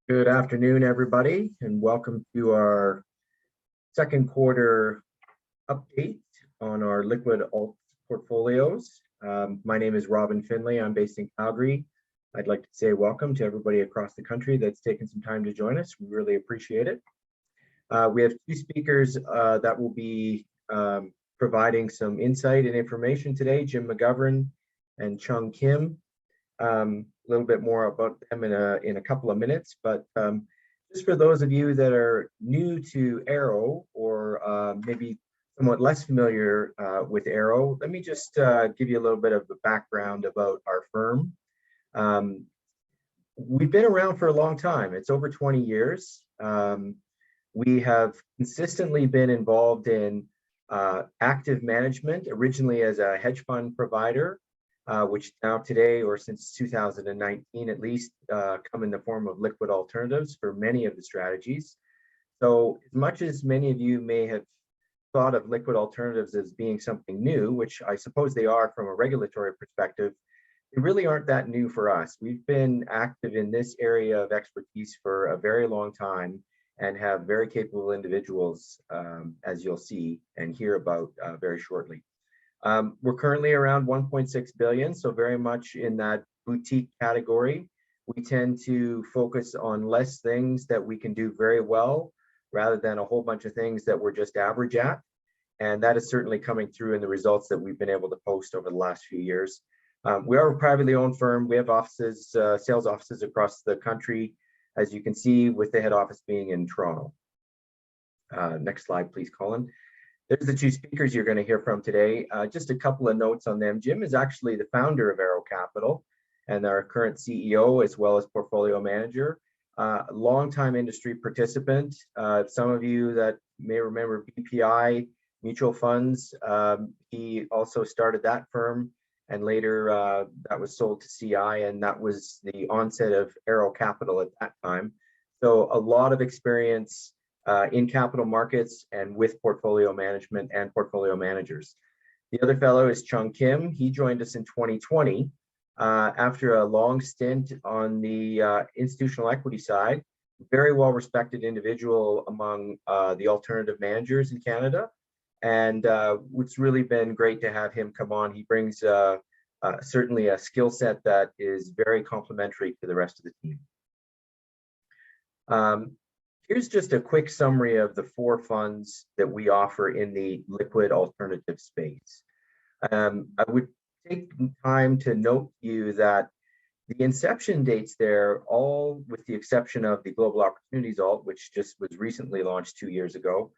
Good afternoon, everybody, and welcome to our second quarter update on our liquid alt portfolios. My name is Robin Finlay. I'm based in Calgary. I'd like to say welcome to everybody across the country that's taken some time to join us. We really appreciate it. We have two speakers that will be providing some insight and information today, Jim McGovern and Chung Kim. A little bit more about them in a couple of minutes, but just for those of you that are new to Arrow or maybe somewhat less familiar with Arrow, let me just give you a little bit of a background about our firm. We've been around for a long time. It's over 20 years. We have consistently been involved in active management, originally as a hedge fund provider, which now today, or since 2019 at least, come in the form of liquid alternatives for many of the strategies. So as much as many of you may have thought of liquid alternatives as being something new, which I suppose they are from a regulatory perspective, they really aren't that new for us. We've been active in this area of expertise for a very long time and have very capable individuals, as you'll see and hear about very shortly. We're currently around 1.6 billion, so very much in that boutique category. We tend to focus on less things that we can do very well rather than a whole bunch of things that we're just average at. And that is certainly coming through in the results that we've been able to post over the last few years. We are a privately owned firm. We have offices, sales offices across the country, as you can see, with the head office being in Toronto. Next slide, please, Colin. There's the two speakers you're going to hear from today. Just a couple of notes on them. Jim is actually the founder of Arrow Capital and our current CEO as well as portfolio manager. Longtime industry participant. Some of you that may remember BPI Mutual Funds, he also started that firm, and later that was sold to CI, and that was the onset of Arrow Capital at that time. So a lot of experience in capital markets and with portfolio management and portfolio managers. The other fellow is Chung Kim. He joined us in 2020 after a long stint on the institutional equity side. Very well respected individual among the alternative managers in Canada. And it's really been great to have him come on. He brings certainly a skill set that is very complementary to the rest of the team. Here's just a quick summary of the four funds that we offer in the liquid alternative space. I would take time to note you that the inception dates there, all with the exception of the Global Opportunities Alt, which just was recently launched 2 years ago.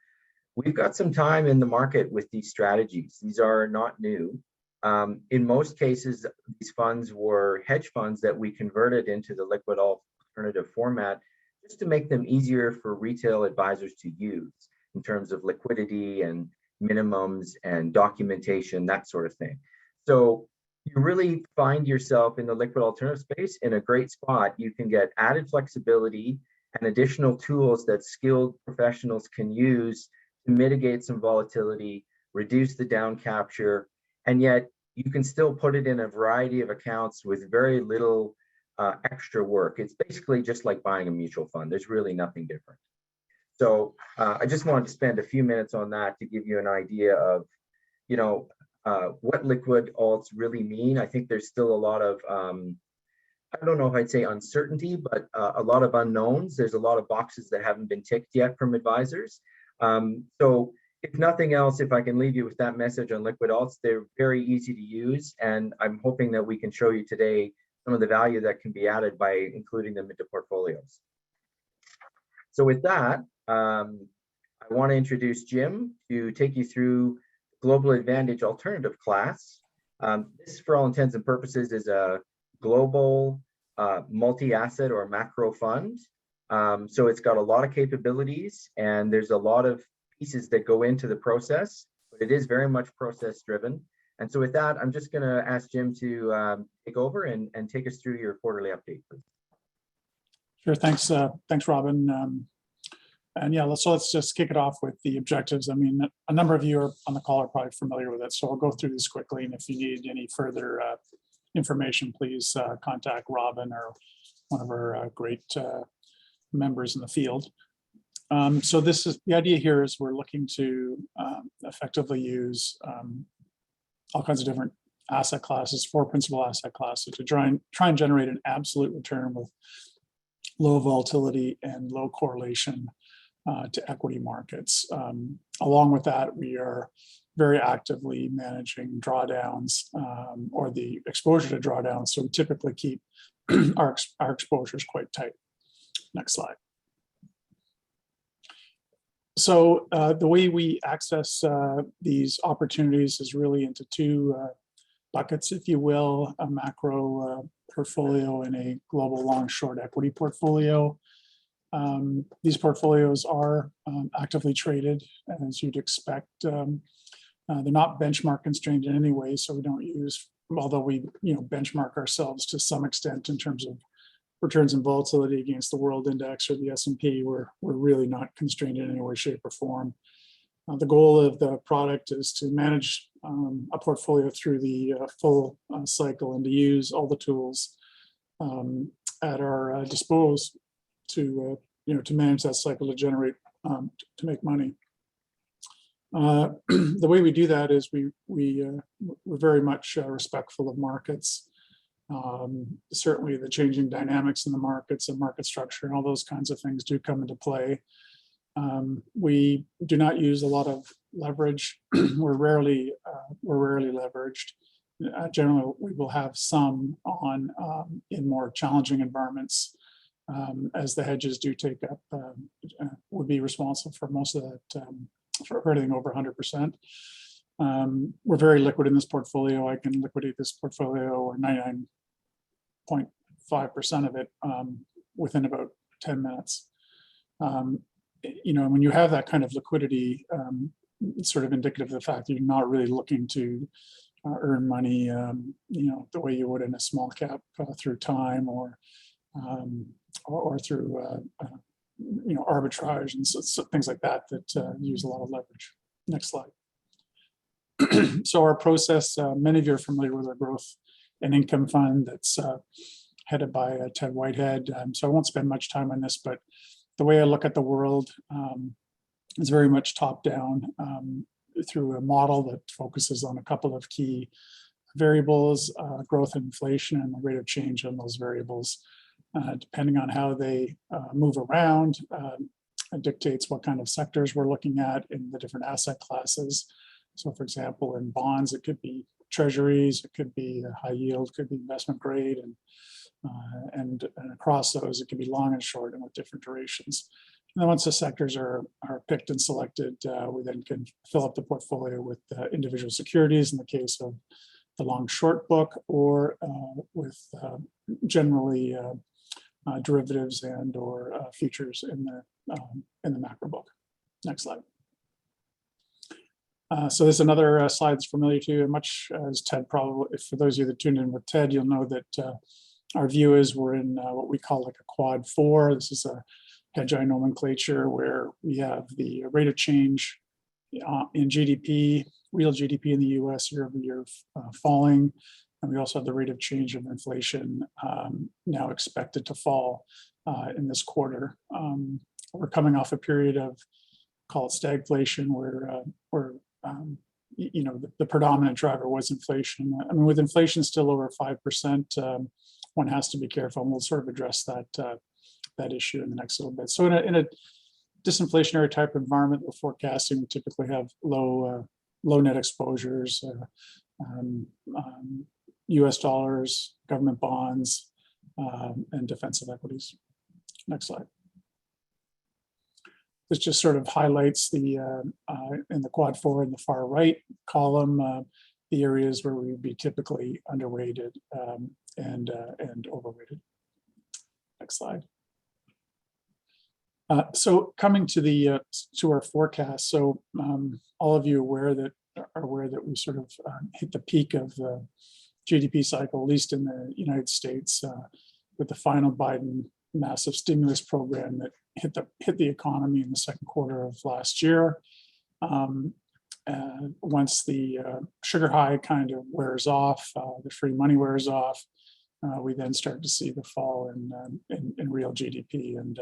We've got some time in the market with these strategies. These are not new. In most cases, these funds were hedge funds that we converted into the liquid alternative format just to make them easier for retail advisors to use in terms of liquidity and minimums and documentation, that sort of thing. So you really find yourself in the liquid alternative space in a great spot. You can get added flexibility and additional tools that skilled professionals can use to mitigate some volatility, reduce the down capture, and yet you can still put it in a variety of accounts with very little extra work. It's basically just like buying a mutual fund. There's really nothing different. So I just wanted to spend a few minutes on that to give you an idea of, what liquid alts really mean. I think there's still a lot of, I don't know if I'd say uncertainty, but a lot of unknowns. There's a lot of boxes that haven't been ticked yet from advisors. So if nothing else, if I can leave you with that message on liquid alts, they're very easy to use. And I'm hoping that we can show you today some of the value that can be added by including them into portfolios. So with that, I want to introduce Jim to take you through Global Advantage Alternative class. This, for all intents and purposes, is a global multi-asset or macro fund. So it's got a lot of capabilities and there's a lot of pieces that go into the process, but it is very much process driven. And so with that, I'm just going to ask Jim to take over and take us through your quarterly update, please. Sure, thanks, Robin. And yeah, let's just kick it off with the objectives. I mean, a number of you are on the call are probably familiar with it, so I'll go through this quickly. And if you need any further information, please contact Robin or one of our great members in the field. So this is the idea here is we're looking to effectively use all kinds of different asset classes, 4 principal asset classes, to try and generate an absolute return with low volatility and low correlation to equity markets. Along with that, we are very actively managing drawdowns or the exposure to drawdowns. So we typically keep our exposures quite tight. Next slide. So the way we access these opportunities is really into two buckets, if you will: a macro portfolio and a global long-short equity portfolio. These portfolios are actively traded, as you'd expect. They're not benchmark constrained in any way, so we don't use, although we benchmark ourselves to some extent in terms of returns and volatility against the world index or the S&P. We're really not constrained in any way, shape, or form. The goal of the product is to manage a portfolio through the full cycle and to use all the tools at our disposal to manage that cycle, to generate, to make money. The way we do that is we're very much respectful of markets. Certainly the changing dynamics in the markets and market structure and all those kinds of things do come into play. We do not use a lot of leverage. We're rarely leveraged. Generally, we will have some on in more challenging environments, as the hedges do take up, would be responsible for most of that, for everything over 100%. We're very liquid in this portfolio. I can liquidate this portfolio, or 99.5% of it, within about 10 minutes. When you have that kind of liquidity, it's sort of indicative of the fact that you're not really looking to earn money, the way you would in a small cap through time or through arbitrage and so things like that use a lot of leverage. Next slide. So our process, many of you are familiar with our growth and income fund that's headed by Ted Whitehead. So I won't spend much time on this, but the way I look at the world is very much top down through a model that focuses on a couple of key variables: growth and inflation, and the rate of change on those variables. Depending on how they move around, it dictates what kind of sectors we're looking at in the different asset classes. So for example, in bonds, it could be treasuries, it could be high yield, could be investment grade, and across those, it can be long and short and with different durations. And then once the sectors are picked and selected, we then can fill up the portfolio with individual securities in the case of the long short book, or with generally derivatives and or futures in the macro book. Next slide. So there's another slide that's familiar to you, and much as Ted probably, for those of you that tuned in with Ted, you'll know that our view is we're in what we call like a quad 4. This is a hedgeye nomenclature where we have the rate of change in GDP, real GDP in the US year over year falling. And we also have the rate of change of inflation now expected to fall in this quarter. We're coming off a period of, call it stagflation, where the predominant driver was inflation. I mean, with inflation still over 5%, one has to be careful, and we'll sort of address that issue in the next little bit. So in a disinflationary type of environment we're forecasting, we typically have low net exposures, US dollars, government bonds, and defensive equities. Next slide. This just sort of highlights the in the quad 4 in the far right column, the areas where we would be typically underweighted and overweighted. Next slide. So coming to our forecast, so all of you are aware that we sort of hit the peak of the GDP cycle, at least in the United States, with the final Biden massive stimulus program that hit the economy in the second quarter of last year. Once the sugar high kind of wears off, the free money wears off, we then start to see the fall in real GDP. And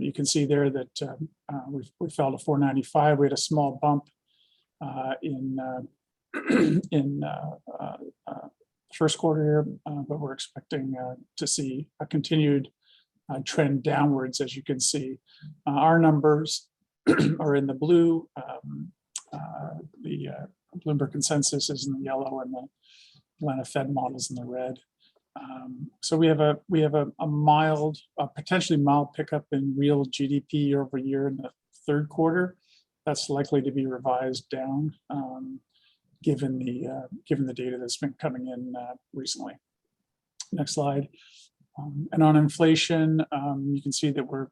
you can see there that we fell to 495. We had a small bump in first quarter here, but we're expecting to see a continued trend downwards. As you can see, our numbers are in the blue. The Bloomberg consensus is in the yellow, and the Atlanta Fed models in the red. So we have a mild, potentially mild pickup in real GDP year over year in the third quarter. That's likely to be revised down, given the data that's been coming in recently. Next slide. And on inflation, you can see that we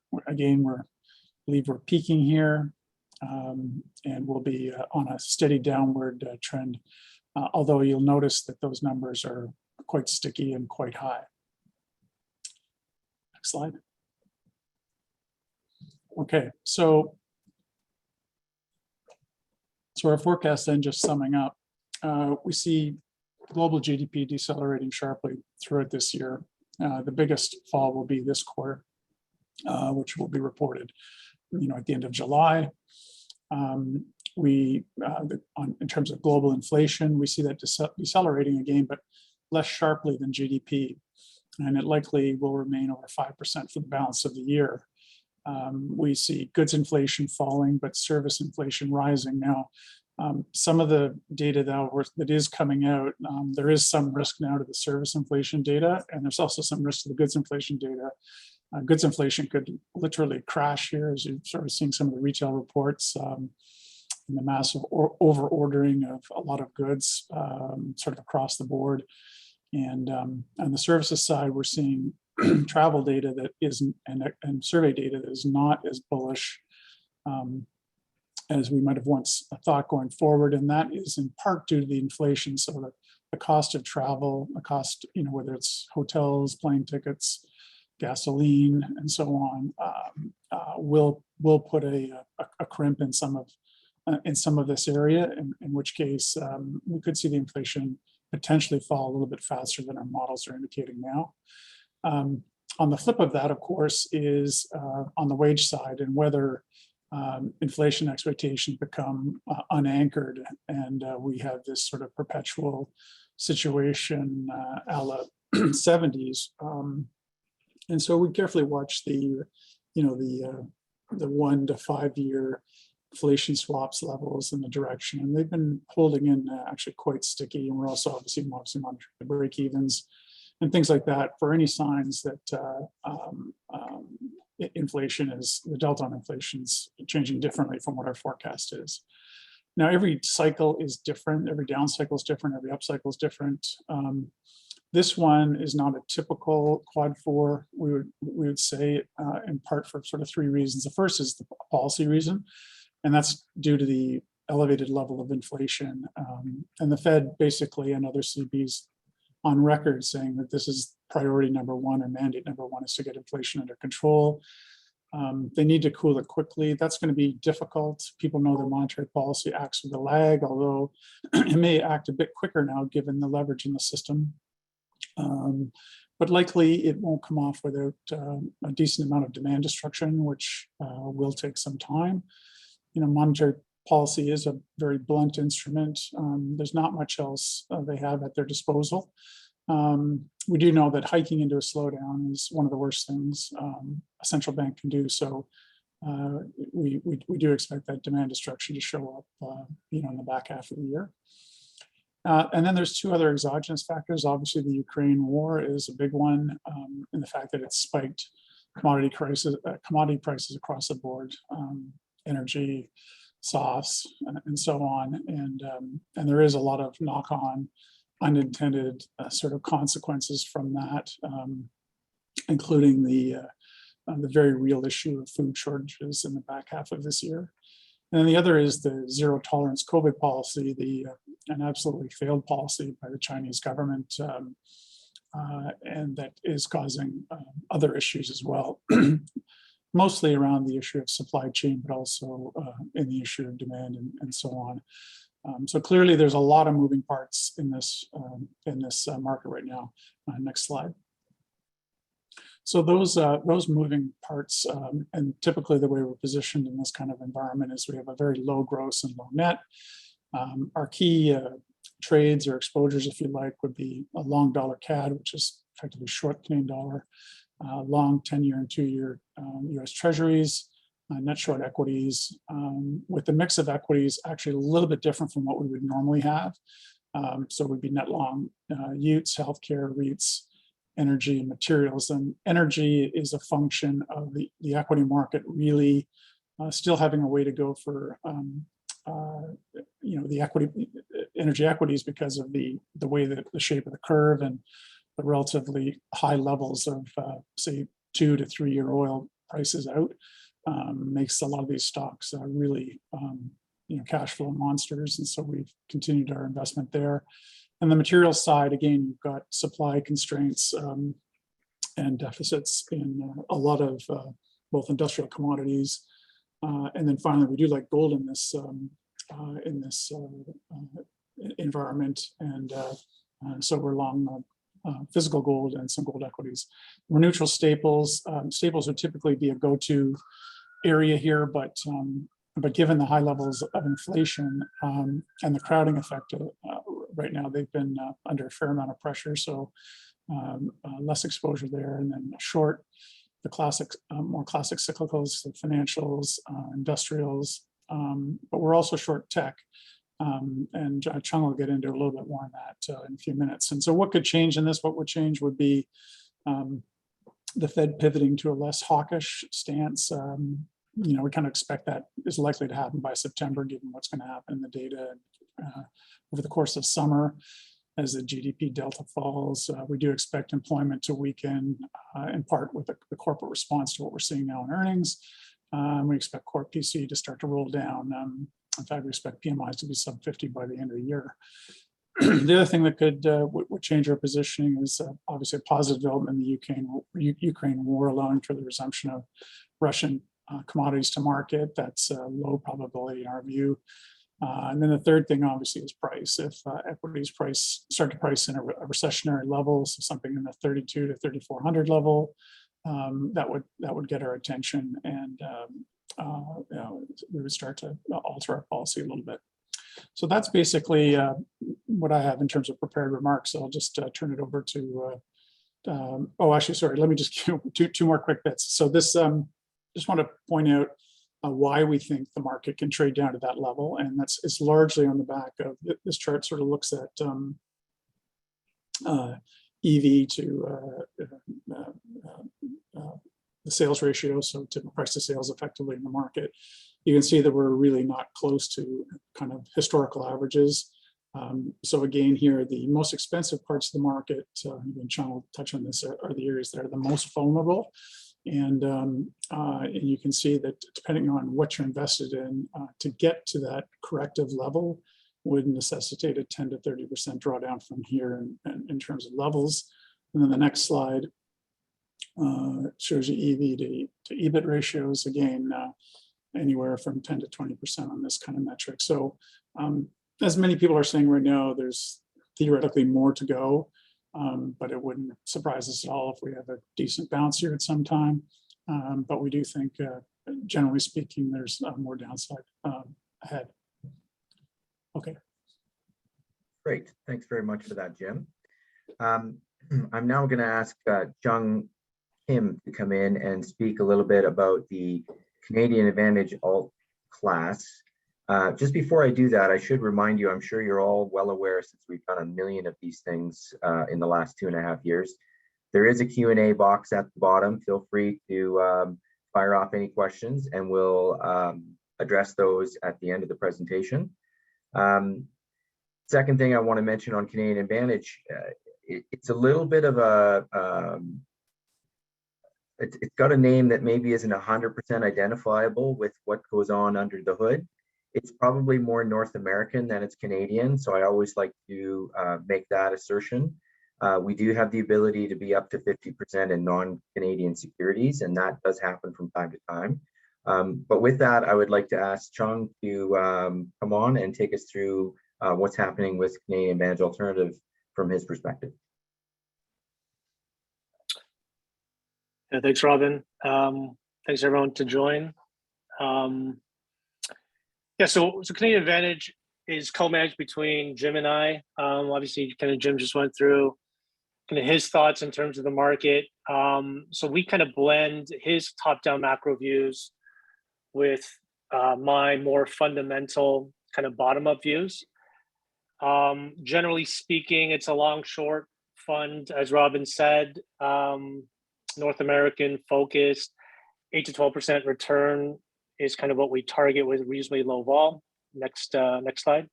believe we're peaking here, and we'll be on a steady downward trend. Although you'll notice that those numbers are quite sticky and quite high. Next slide. Okay, so our forecast then, just summing up, we see global GDP decelerating sharply throughout this year. The biggest fall will be this quarter, which will be reported, at the end of July. In terms of global inflation, we see that decelerating again, but less sharply than GDP, and it likely will remain over 5% for the balance of the year. We see goods inflation falling, but service inflation rising. Now, some of the data that is coming out, there is some risk now to the service inflation data, and there's also some risk to the goods inflation data. Goods inflation could literally crash here, as you're sort of seeing some of the retail reports, and the massive over ordering of a lot of goods, sort of across the board. And on the services side, we're seeing travel data that isn't, and survey data that is not as bullish as we might have once thought going forward. And that is in part due to the inflation. So the cost of travel, the cost, whether it's hotels, plane tickets, gasoline, and so on, will put a crimp in some of this area, in which case we could see the inflation potentially fall a little bit faster than our models are indicating now. On the flip of that, of course, is on the wage side, and whether inflation expectations become unanchored, and we have this sort of perpetual situation a la 70s. And so we carefully watch the 1 to 5 year inflation swaps levels in the direction, and they've been holding in actually quite sticky. And we're also obviously monitoring the break evens and things like that for any signs that inflation is, the delta on inflation is changing differently from what our forecast is. Now, every cycle is different, every down cycle is different, every up cycle is different. This one is not a typical quad 4, we would say, in part for sort of 3 reasons. The first is the policy reason, and that's due to the elevated level of inflation. And the Fed basically, and other CBs on record, saying that this is priority number 1, or mandate number 1, is to get inflation under control. They need to cool it quickly. That's going to be difficult. People know that monetary policy acts with a lag, although it may act a bit quicker now given the leverage in the system. But likely it won't come off without a decent amount of demand destruction, which will take some time. Monetary policy is a very blunt instrument. There's not much else they have at their disposal. We do know that hiking into a slowdown is one of the worst things a central bank can do. So we do expect that demand destruction to show up, in the back half of the year. And then there's 2 other exogenous factors. Obviously, the Ukraine war is a big one, in the fact that it's spiked commodity prices across the board, energy, softs, and so on. And there is a lot of knock-on unintended sort of consequences from that, including the very real issue of food shortages in the back half of this year. And the other is the zero tolerance COVID policy, an absolutely failed policy by the Chinese government, and that is causing other issues as well, mostly around the issue of supply chain, but also in the issue of demand and so on. So clearly, there's a lot of moving parts in this market right now. Next slide. So those moving parts, and typically the way we're positioned in this kind of environment is we have a very low gross and low net. Our key trades or exposures, if you like, would be a long dollar CAD, which is effectively short Canadian dollar, long 10-year and 2-year US Treasuries, net short equities, with the mix of equities actually a little bit different from what we would normally have. So we'd be net long UTs, healthcare, REITs, energy and materials. And energy is a function of the equity market really still having a way to go for the energy equities because of the way that the shape of the curve and the relatively high levels of say 2 to 3 year oil prices out makes a lot of these stocks really cash flow monsters. And so we've continued our investment there. And the materials side, again, you've got supply constraints and deficits in a lot of both industrial commodities. And then finally, we do like gold in this environment. And so we're long physical gold and some gold equities. We're neutral staples. Staples would typically be a go-to area here, but given the high levels of inflation and the crowding effect right now, they've been under a fair amount of pressure. So less exposure there. And then short, the classic, more classic cyclicals, the financials, industrials, but we're also short tech. And Chung will get into a little bit more on that in a few minutes. And so what could change in this? What would change would be the Fed pivoting to a less hawkish stance. We kind of expect that is likely to happen by September, given what's going to happen in the data over the course of summer as the GDP delta falls. We do expect employment to weaken in part with the corporate response to what we're seeing now in earnings. We expect core PC to start to roll down. In fact, we expect PMIs to be sub 50 by the end of the year. The other thing that would change our positioning is obviously a positive development in the Ukraine war, allowing for the resumption of Russian commodities to market. That's low probability in our view. And then the third thing obviously is price. If equities start to price in a recessionary level, so something in the 32 to 3,400 level, that would get our attention, and we would start to alter our policy a little bit. So that's basically what I have in terms of prepared remarks. So I'll just turn it over to. Actually, sorry. Let me just give two more quick bits. So this, just want to point out why we think the market can trade down to that level, and it's largely on the back of this chart. Sort of looks at EV to the sales ratio, so typical price to sales effectively in the market. You can see that we're really not close to kind of historical averages. So again, here, the most expensive parts of the market, and Chung will touch on this, are the areas that are the most vulnerable. And you can see that depending on what you're invested in, to get to that corrective level would necessitate a 10 to 30% drawdown from here in terms of levels. And then the next slide shows you EV to EBIT ratios, again, anywhere from 10 to 20% on this kind of metric. So as many people are saying right now, there's theoretically more to go. But it wouldn't surprise us at all if we have a decent bounce here at some time. But we do think, generally speaking, there's more downside ahead. Okay. Great. Thanks very much for that, Jim. I'm now going to ask Chung Kim to come in and speak a little bit about the Canadian Advantage alt class. Just before I do that, I should remind you, I'm sure you're all well aware, since we've done a million of these things in the last 2.5 years, there is a Q&A box at the bottom. Feel free to fire off any questions, and we'll address those at the end of the presentation. Second thing I want to mention on Canadian Advantage, it's a little bit of a, it's got a name that maybe isn't 100% identifiable with what goes on under the hood. It's probably more North American than it's Canadian, so I always like to make that assertion. We do have the ability to be up to 50% in non-Canadian securities, and that does happen from time to time. But with that, I would like to ask Chung to come on and take us through what's happening with Canadian Managed Alternative from his perspective. Yeah, thanks, Robin. Thanks everyone to join. So Canadian Advantage is co-managed between Jim and I. Obviously, kind of Jim just went through kind of his thoughts in terms of the market. So we kind of blend his top-down macro views with my more fundamental kind of bottom-up views. Generally speaking, it's a long-short fund, as Robin said, North American focused, 8 to 12% return is kind of what we target with reasonably low vol. Next slide.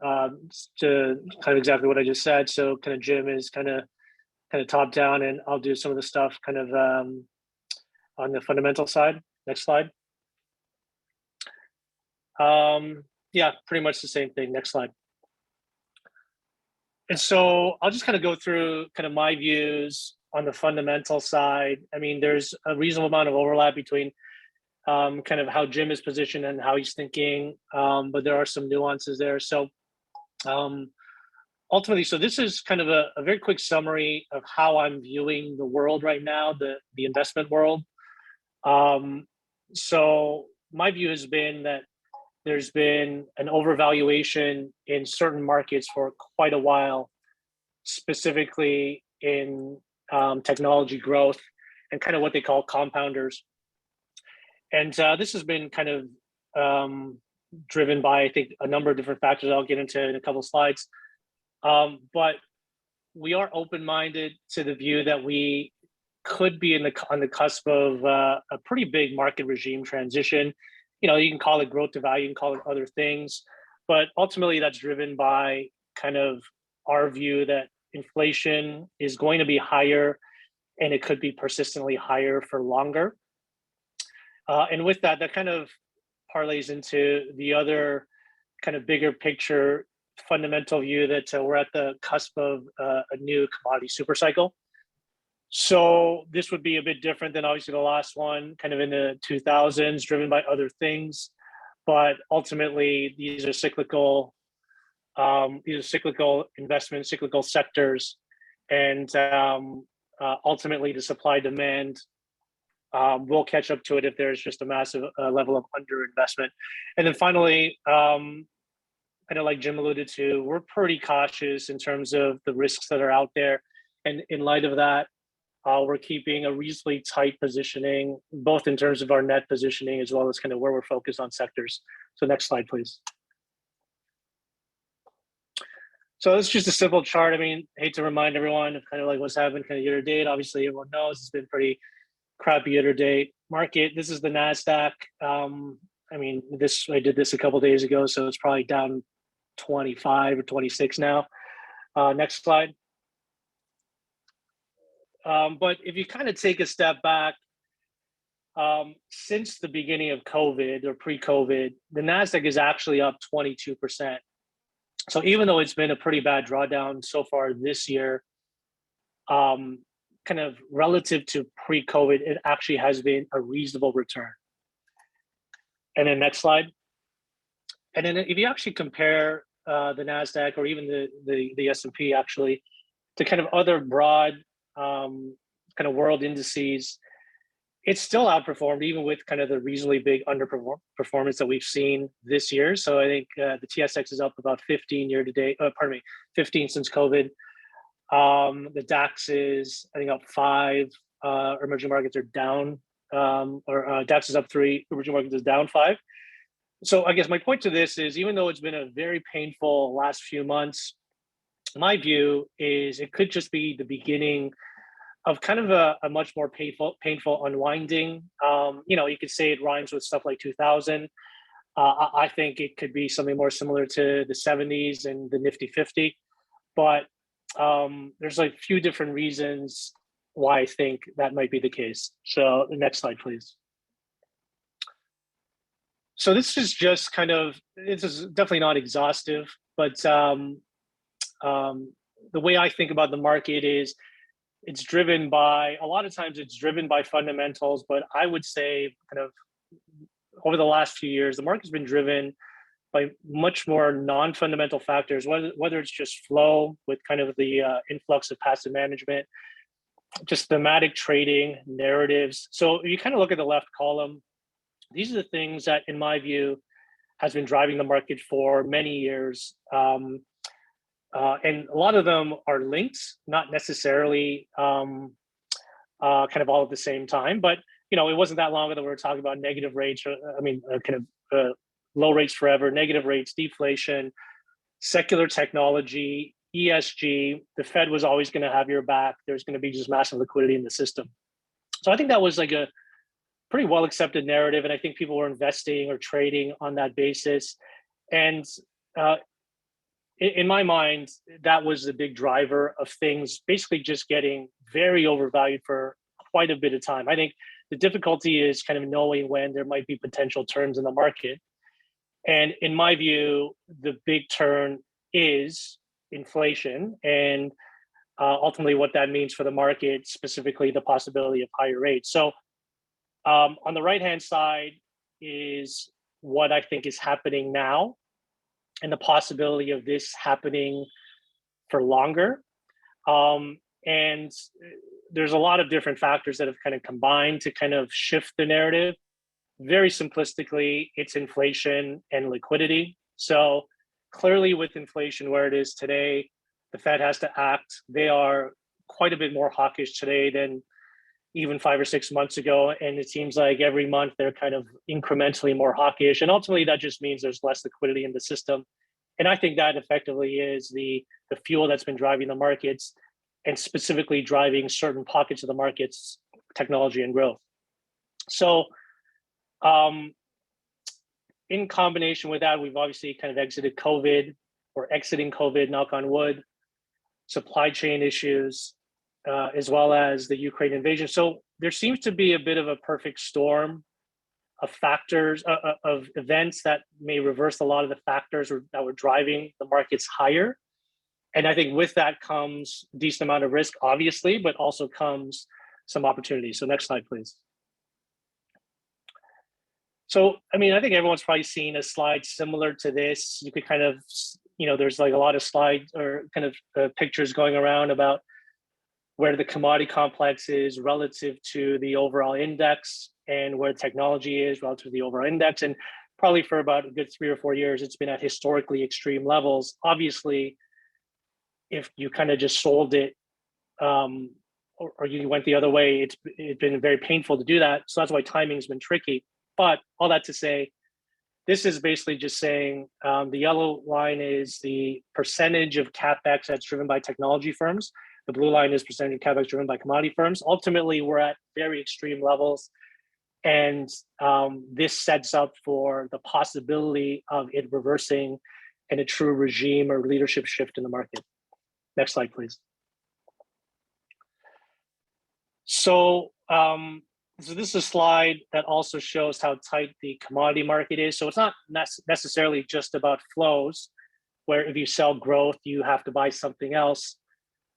To kind of exactly what I just said. So kind of Jim is kind of top down, and I'll do some of the stuff kind of on the fundamental side. Next slide. Yeah, pretty much the same thing. Next slide. And so I'll just kind of go through kind of my views on the fundamental side. I mean, there's a reasonable amount of overlap between kind of how Jim is positioned and how he's thinking, but there are some nuances there. So ultimately, so this is kind of a very quick summary of how I'm viewing the world right now, the investment world. So my view has been that there's been an overvaluation in certain markets for quite a while, specifically in technology growth and kind of what they call compounders. And this has been kind of driven by, I think, a number of different factors I'll get into in a couple of slides. But we are open-minded to the view that we could be on the cusp of a pretty big market regime transition. You know, you can call it growth to value, you can call it other things, but ultimately that's driven by kind of our view that inflation is going to be higher and it could be persistently higher for longer. And with that, that kind of parlays into the other kind of bigger picture fundamental view that we're at the cusp of a new commodity super cycle. So this would be a bit different than obviously the last one, kind of in the 2000s, driven by other things. But ultimately, these are cyclical investments, cyclical sectors, and ultimately the supply demand will catch up to it if there's just a massive level of underinvestment. And then finally, kind of like Jim alluded to, we're pretty cautious in terms of the risks that are out there. And in light of that, we're keeping a reasonably tight positioning, both in terms of our net positioning as well as kind of where we're focused on sectors. So next slide, please. So it's just a simple chart. I mean, I hate to remind everyone of kind of like what's happened kind of year to date. Obviously, everyone knows it's been pretty crappy year to date market. This is the NASDAQ. I mean, I did this a couple of days ago, so it's probably down 25 or 26 now. Next slide. But if you kind of take a step back, since the beginning of COVID or pre-COVID, the NASDAQ is actually up 22%. So even though it's been a pretty bad drawdown so far this year, kind of relative to pre-COVID, it actually has been a reasonable return. And then next slide. And then if you actually compare the NASDAQ or even the S&P actually to kind of other broad kind of world indices, it's still outperformed even with kind of the reasonably big underperformance that we've seen this year. So I think the TSX is up about 15 year to date, 15 since COVID. The DAX is, I think, up 5. Emerging markets are down, DAX is up 3, emerging markets is down 5. So I guess my point to this is, even though it's been a very painful last few months, my view is it could just be the beginning of kind of a much more painful unwinding. You know, you could say it rhymes with stuff like 2000. I think it could be something more similar to the 70s and the Nifty 50. But there's like a few different reasons why I think that might be the case. So the next slide, please. So this is just kind of, this is definitely not exhaustive, but the way I think about the market is it's driven by, a lot of times it's driven by fundamentals, but I would say kind of over the last few years, the market's been driven by much more non-fundamental factors, whether it's just flow with kind of the influx of passive management, just thematic trading, narratives. So if you kind of look at the left column, these are the things that, in my view, has been driving the market for many years. And a lot of them are linked, not necessarily kind of all at the same time. But it wasn't that long ago that we were talking about negative rates, low rates forever, negative rates, deflation, secular technology, ESG. The Fed was always going to have your back. There's going to be just massive liquidity in the system. So I think that was like a pretty well accepted narrative. And I think people were investing or trading on that basis. And in my mind, that was the big driver of things basically just getting very overvalued for quite a bit of time. I think the difficulty is kind of knowing when there might be potential turns in the market. And in my view, the big turn is inflation, and ultimately what that means for the market, specifically the possibility of higher rates. So on the right-hand side is what I think is happening now and the possibility of this happening for longer. And there's a lot of different factors that have kind of combined to kind of shift the narrative. Very simplistically, it's inflation and liquidity. So clearly with inflation where it is today, the Fed has to act. They are quite a bit more hawkish today than even 5 or 6 months ago. And it seems like every month they're kind of incrementally more hawkish. And ultimately that just means there's less liquidity in the system. And I think that effectively is the fuel that's been driving the markets, and specifically driving certain pockets of the markets, technology and growth. So in combination with that, we've obviously kind of exited COVID, or exiting COVID, knock on wood, supply chain issues, as well as the Ukraine invasion. So there seems to be a bit of a perfect storm of factors, of events that may reverse a lot of the factors that were driving the markets higher. And I think with that comes a decent amount of risk, obviously, but also comes some opportunity. So next slide, please. So, I mean, I think everyone's probably seen a slide similar to this. You could kind of, there's like a lot of slides or kind of pictures going around about where the commodity complex is relative to the overall index, and where technology is relative to the overall index. And probably for about a good 3 or 4 years, it's been at historically extreme levels. Obviously, if you kind of just sold it or you went the other way, it's been very painful to do that. So that's why timing's been tricky. But all that to say, this is basically just saying the yellow line is the percentage of CapEx that's driven by technology firms. The blue line is percentage of CapEx driven by commodity firms. Ultimately, we're at very extreme levels. And this sets up for the possibility of it reversing and a true regime or leadership shift in the market. Next slide, please. So this is a slide that also shows how tight the commodity market is. So it's not necessarily just about flows, where if you sell growth, you have to buy something else.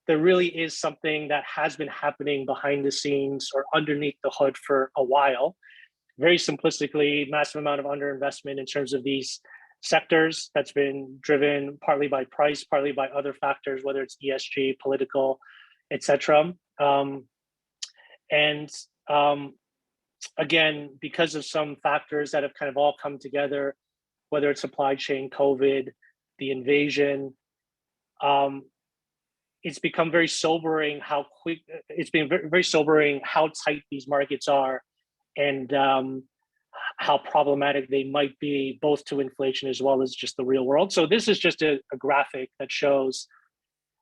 There really is something that has been happening behind the scenes or underneath the hood for a while. Very simplistically, massive amount of underinvestment in terms of these sectors that's been driven partly by price, partly by other factors, whether it's ESG, political, etc. Again, because of some factors that have kind of all come together, whether it's supply chain, COVID, the invasion, it's become very sobering how quick, it's been very, very sobering how tight these markets are, and how problematic they might be, both to inflation as well as just the real world. So this is just a graphic that shows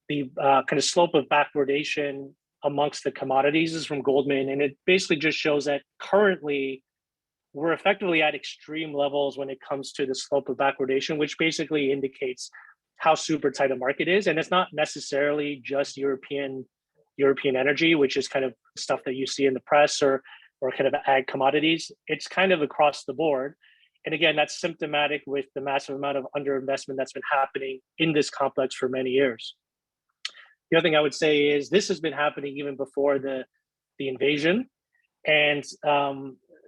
the kind of slope of backwardation amongst the commodities. This is from Goldman, and it basically just shows that currently we're effectively at extreme levels when it comes to the slope of backwardation, which basically indicates how super tight a market is. And it's not necessarily just European energy, which is kind of stuff that you see in the press, or kind of ag commodities. It's kind of across the board. And again, that's symptomatic with the massive amount of underinvestment that's been happening in this complex for many years. The other thing I would say is this has been happening even before the invasion, and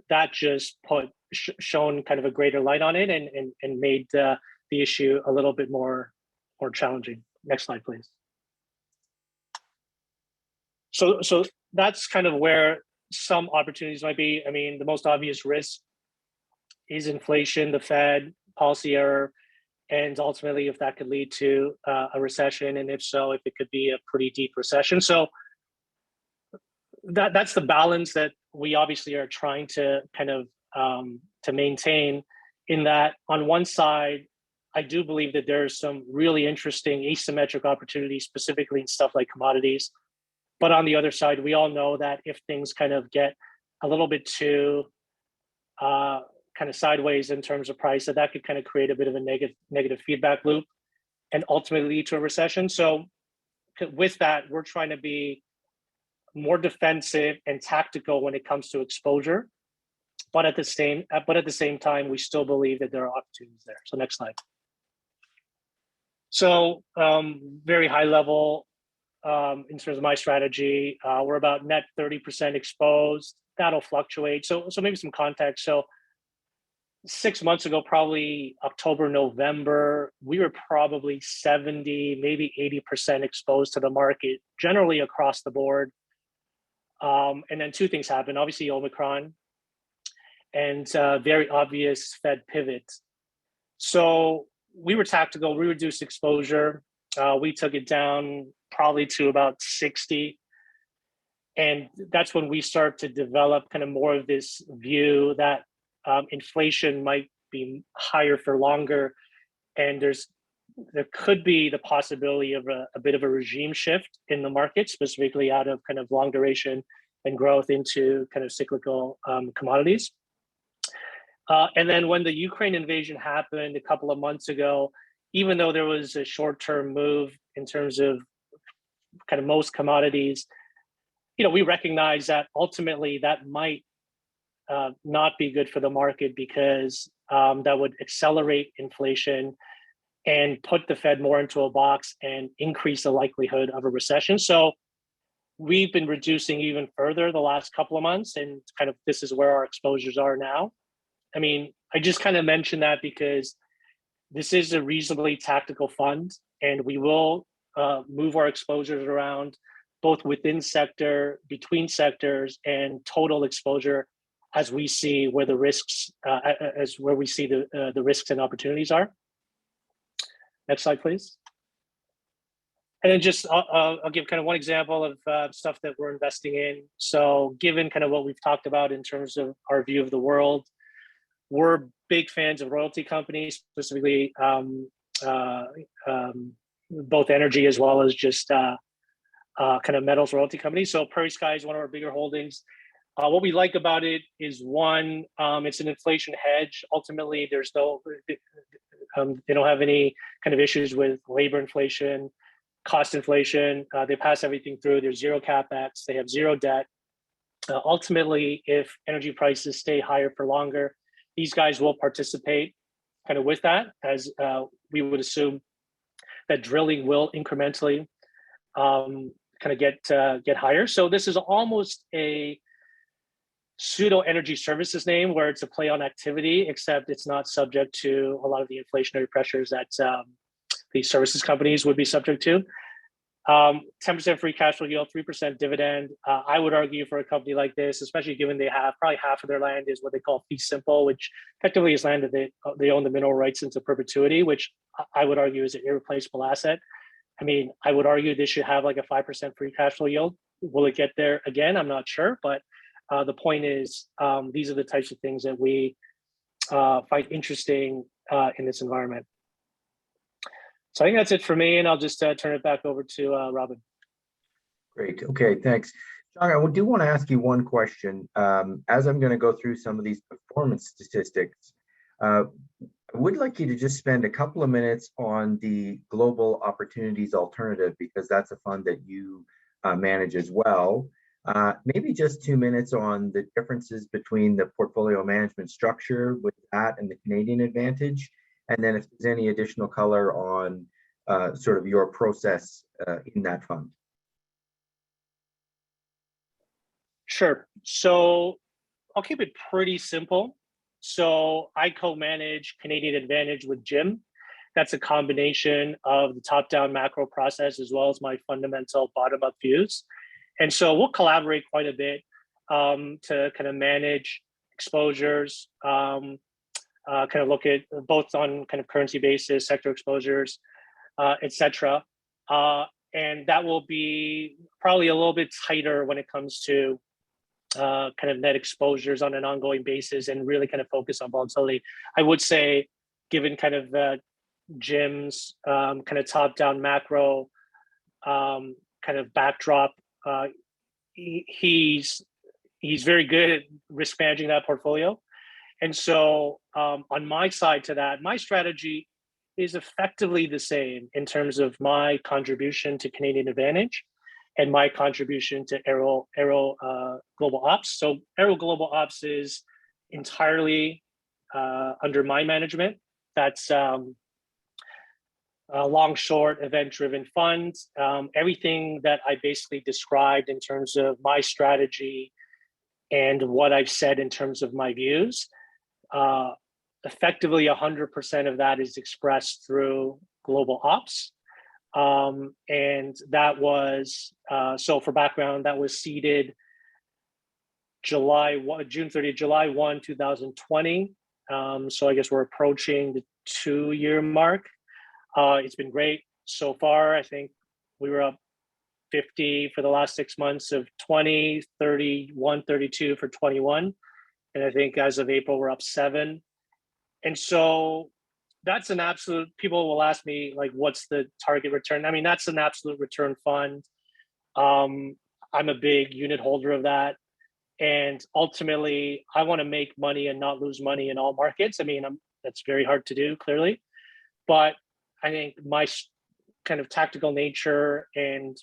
that just shown kind of a greater light on it and made the issue a little bit more challenging. Next slide, please. So that's kind of where some opportunities might be. I mean, the most obvious risk is inflation, the Fed, policy error, and ultimately if that could lead to a recession, and if so, if it could be a pretty deep recession. So that's the balance that we obviously are trying to kind of to maintain, in that on one side, I do believe that there's some really interesting asymmetric opportunities, specifically in stuff like commodities. But on the other side, we all know that if things kind of get a little bit too kind of sideways in terms of price, that could kind of create a bit of a negative feedback loop and ultimately lead to a recession. So with that, we're trying to be more defensive and tactical when it comes to exposure. But at the same time, we still believe that there are opportunities there. So next slide. So very high level in terms of my strategy, we're about net 30% exposed. That'll fluctuate. So maybe some context. So 6 months ago, probably October, November, we were probably 70, maybe 80% exposed to the market, generally across the board. And then two things happened. Obviously, Omicron and very obvious Fed pivot. So we were tactical. We reduced exposure. We took it down probably to about 60. And that's when we start to develop kind of more of this view that inflation might be higher for longer. And there could be the possibility of a bit of a regime shift in the market, specifically out of kind of long duration and growth into kind of cyclical commodities. And then when the Ukraine invasion happened a couple of months ago, even though there was a short-term move in terms of kind of most commodities, we recognize that ultimately that might not be good for the market, because that would accelerate inflation and put the Fed more into a box and increase the likelihood of a recession. So we've been reducing even further the last couple of months, and kind of this is where our exposures are now. I mean, I just kind of mentioned that because this is a reasonably tactical fund, and we will move our exposures around both within sector, between sectors, and total exposure as we see where the risks, where we see the risks and opportunities are. Next slide, please. And then just I'll give kind of one example of stuff that we're investing in. So given kind of what we've talked about in terms of our view of the world, we're big fans of royalty companies, specifically both energy as well as just kind of metals royalty companies. So Prairie Sky is one of our bigger holdings. What we like about it is, one, it's an inflation hedge. Ultimately, there's no, they don't have any kind of issues with labor inflation, cost inflation. They pass everything through. There's zero capex. They have zero debt. Ultimately, if energy prices stay higher for longer, these guys will participate kind of with that, as we would assume that drilling will incrementally kind of get higher. So this is almost a pseudo energy services name, where it's a play on activity, except it's not subject to a lot of the inflationary pressures that these services companies would be subject to. 10% free cash flow yield, 3% dividend. I would argue for a company like this, especially given they have probably half of their land is what they call fee simple, which effectively is land that they own the mineral rights into perpetuity, which I would argue is an irreplaceable asset. I mean, I would argue this should have like a 5% free cash flow yield. Will it get there again? I'm not sure, but the point is, these are the types of things that we find interesting in this environment. So I think that's it for me, and I'll just turn it back over to Robin. Great. Okay, thanks. Chung, I do want to ask you one question. As I'm going to go through some of these performance statistics, I would like you to just spend a couple of minutes on the Global Opportunities Alternative, because that's a fund that you manage as well. Maybe just 2 minutes on the differences between the portfolio management structure with that and the Canadian Advantage. And then if there's any additional color on sort of your process in that fund? Sure. So I'll keep it pretty simple. So I co-manage Canadian Advantage with Jim. That's a combination of the top-down macro process as well as my fundamental bottom-up views. And so we'll collaborate quite a bit to kind of manage exposures, kind of look at both on kind of currency basis, sector exposures, et cetera. And that will be probably a little bit tighter when it comes to kind of net exposures on an ongoing basis and really kind of focus on volatility. I would say, given kind of Jim's kind of top-down macro kind of backdrop, he's very good at risk managing that portfolio. And so on my side to that, my strategy is effectively the same in terms of my contribution to Canadian Advantage and my contribution to Aero Global Ops. So Aero Global Ops is entirely under my management. That's a long, short, event-driven fund. Everything that I basically described in terms of my strategy and what I've said in terms of my views, effectively 100% of that is expressed through Global Ops. And that was, so for background, that was seeded June 30th, July 1, 2020. So I guess we're approaching the 2-year mark. It's been great so far. I think we were up 50 for the last 6 months of 20, 31, 32 for 21. And I think as of April, we're up 7. And so that's an absolute, people will ask me, like, what's the target return? I mean, that's an absolute return fund. I'm a big unit holder of that. And ultimately, I want to make money and not lose money in all markets. I mean, that's very hard to do, clearly. But I think my kind of tactical nature and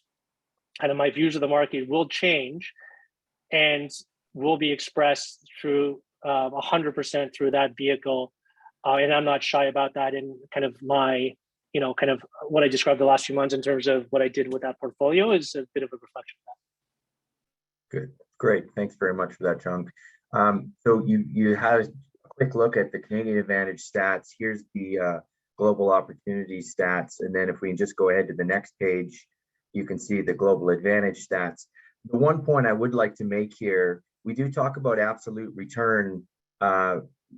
kind of my views of the market will change and will be expressed through 100% through that vehicle. And I'm not shy about that in kind of my, kind of what I described the last few months in terms of what I did with that portfolio is a bit of a reflection of that. Good, great. Thanks very much for that, Chung. So you had a quick look at the Canadian Advantage stats. Here's the global opportunity stats. And then if we can just go ahead to the next page, you can see the global advantage stats. The one point I would like to make here, we do talk about absolute return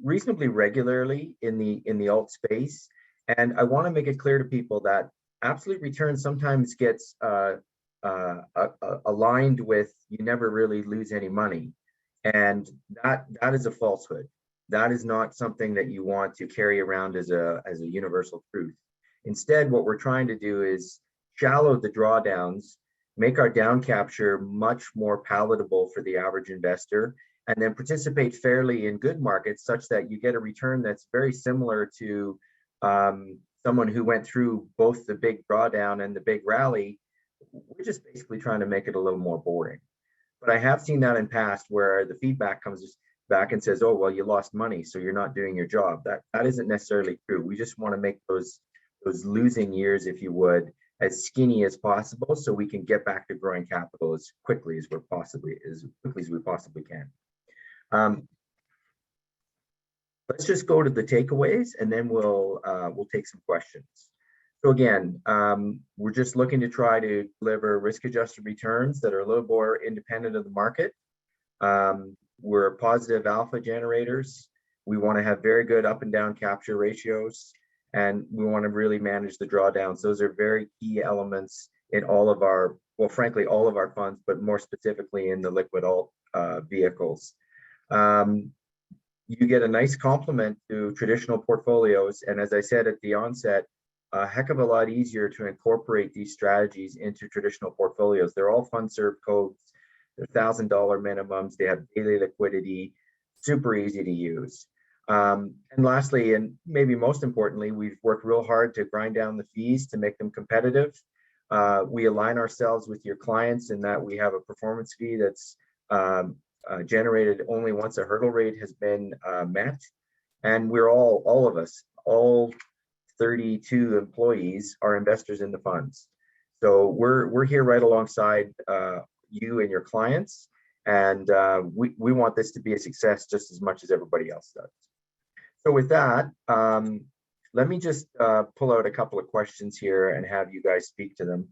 reasonably regularly in the alt space. And I want to make it clear to people that absolute return sometimes gets aligned with you never really lose any money. And that is a falsehood. That is not something that you want to carry around as a universal truth. Instead, what we're trying to do is shallow the drawdowns, make our down capture much more palatable for the average investor, and then participate fairly in good markets such that you get a return that's very similar to someone who went through both the big drawdown and the big rally. We're just basically trying to make it a little more boring. But I have seen that in past where the feedback comes back and says, oh, well, you lost money, so you're not doing your job. That isn't necessarily true. We just want to make those losing years, if you would, as skinny as possible so we can get back to growing capital as quickly as we possibly can. Let's just go to the takeaways and then we'll take some questions. So again, we're just looking to try to deliver risk-adjusted returns that are a little more independent of the market. We're positive alpha generators. We want to have very good up and down capture ratios, and we want to really manage the drawdowns. Those are very key elements in all of our, well, frankly, all of our funds, but more specifically in the liquid alt vehicles. You get a nice complement to traditional portfolios. And as I said at the onset, a heck of a lot easier to incorporate these strategies into traditional portfolios. They're all fund serve codes. They're $1,000 minimums. They have daily liquidity, super easy to use. And lastly, and maybe most importantly, we've worked real hard to grind down the fees to make them competitive. We align ourselves with your clients in that we have a performance fee that's generated only once a hurdle rate has been met. And we're all of us, all 32 employees are investors in the funds. So we're here right alongside you and your clients, and we want this to be a success just as much as everybody else does. So with that, let me just pull out a couple of questions here and have you guys speak to them.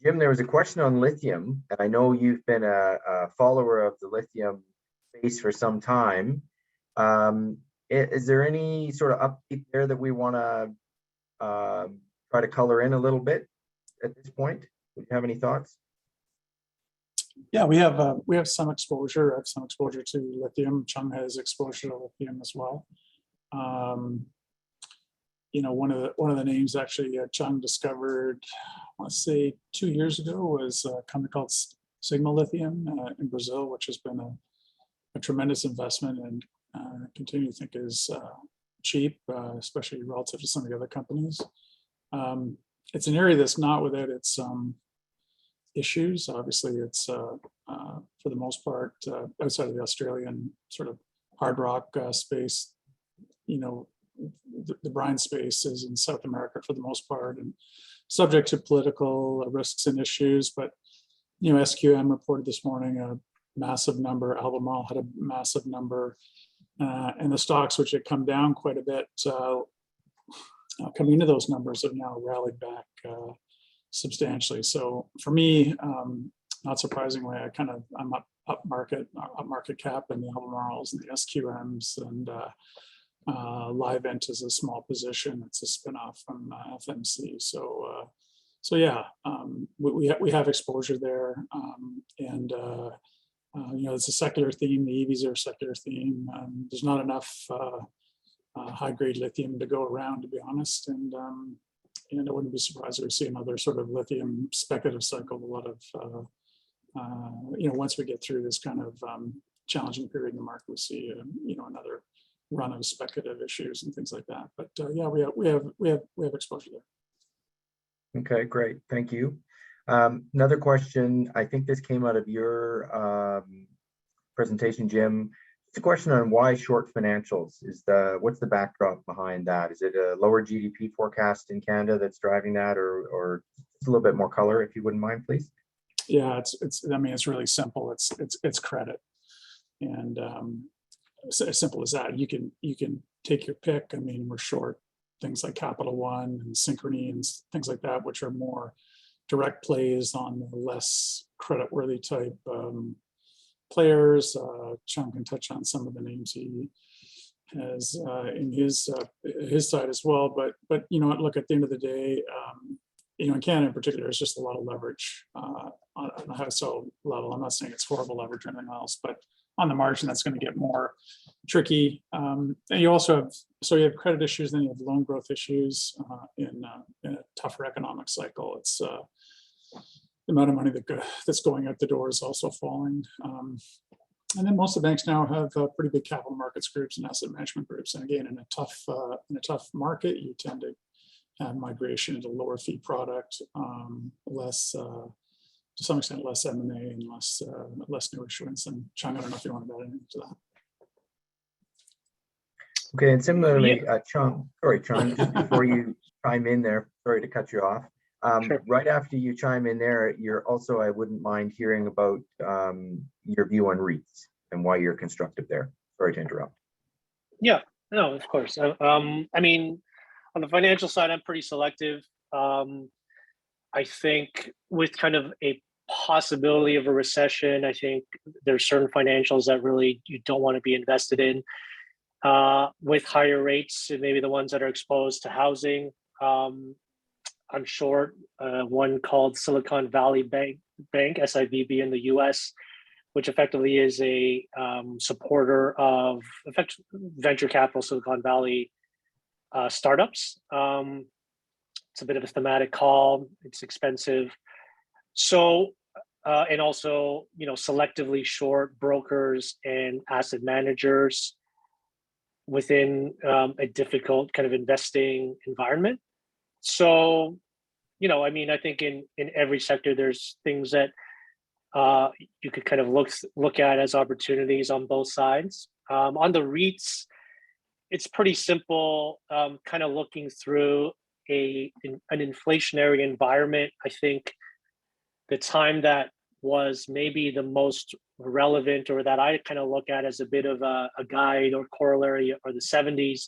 Jim, there was a question on lithium, and I know you've been a follower of the lithium space for some time. Is there any sort of update there that we want to try to color in a little bit at this point? Do you have any thoughts? Yeah, we have some exposure. I have some exposure to lithium. Chung has exposure to lithium as well. You know, one of the names actually Chung discovered, I want to say 2 years ago, was a company called Sigma Lithium in Brazil, which has been a tremendous investment, and continue to think is cheap, especially relative to some of the other companies. It's an area that's not without its issues. Obviously, it's for the most part outside of the Australian sort of hard rock space. You know, the brine space is in South America for the most part, and subject to political risks and issues. But you know, SQM reported this morning a massive number. Albemarle had a massive number, and the stocks, which had come down quite a bit, coming into those numbers, have now rallied back substantially. So for me, not surprisingly, I'm up market cap in the Albemarles and the SQMs, and Livent is a small position. It's a spinoff from FMC. So yeah, we have exposure there, and you know, it's a secular theme. The EVs are a secular theme. There's not enough high-grade lithium to go around, to be honest, and I wouldn't be surprised if we see another sort of lithium speculative cycle. A lot of you know, once we get through this kind of challenging period in the market, we see you know, another run of speculative issues and things like that. But yeah, we have exposure there. Okay, great, thank you. Another question, I think this came out of your presentation, Jim. It's a question on why short financials. What's the backdrop behind that? Is it a lower GDP forecast in Canada that's driving that, or just a little bit more color, if you wouldn't mind, please? Yeah, I mean, it's really simple. It's credit, and as simple as that. You can take your pick. I mean, we're short things like Capital One and Synchrony and things like that, which are more direct plays on the less creditworthy type players. Chung can touch on some of the names he has in his side as well. But you know, look, at the end of the day, you know, in Canada in particular, it's just a lot of leverage on a household level. I'm not saying it's horrible leverage or anything else, but on the margin, that's going to get more tricky. And you also have credit issues, then you have loan growth issues in a tougher economic cycle. It's the amount of money that's going out the door is also falling. And then most of the banks now have pretty big capital markets groups and asset management groups. And again, in a tough market, you tend to have migration into lower fee product, less to some extent less M&A and less new issuance. And Chung, I don't know if you want to add anything to that. Okay, and similarly, Chung, just before you chime in there, sorry to cut you off. Sure. Right after you chime in there, I wouldn't mind hearing about your view on REITs and why you're constructive there. Sorry to interrupt. Yeah, no, of course. I mean, on the financial side, I'm pretty selective. I think with kind of a possibility of a recession, I think there's certain financials that really you don't want to be invested in. With higher rates, maybe the ones that are exposed to housing. I'm short one called Silicon Valley Bank, SIVB in the US, which effectively is a supporter of venture capital Silicon Valley startups. It's a bit of a thematic call. It's expensive. So, and also, you know, selectively short brokers and asset managers within a difficult kind of investing environment. So, you know, I mean, I think in every sector, there's things that you could kind of look at as opportunities on both sides. On the REITs, it's pretty simple. Kind of looking through an inflationary environment. I think the time that was maybe the most relevant, or that I kind of look at as a bit of a guide or corollary, are the 70s.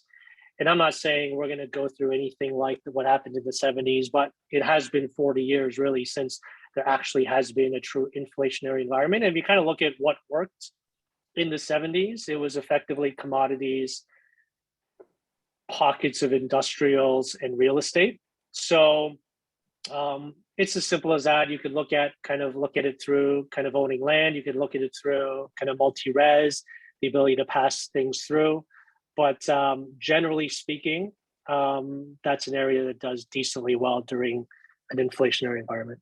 And I'm not saying we're going to go through anything like what happened in the 70s, but it has been 40 years really since there actually has been a true inflationary environment. And if you kind of look at what worked in the 70s, it was effectively commodities, pockets of industrials, and real estate. So it's as simple as that. You could look at it through kind of owning land. You could look at it through kind of multi-res, the ability to pass things through. But generally speaking, that's an area that does decently well during an inflationary environment.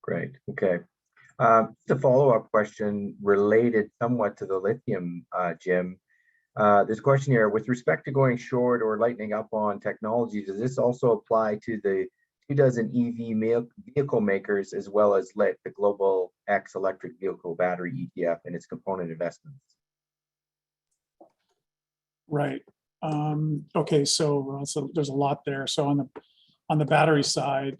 Great. Okay. The follow-up question related somewhat to the lithium, Jim. There's a question here with respect to going short or lightening up on technology. Does this also apply to the 24 EV vehicle makers as well as LIT, the Global X Electric Vehicle Battery ETF, and its component investments? Right. Okay. So there's a lot there. So on the battery side,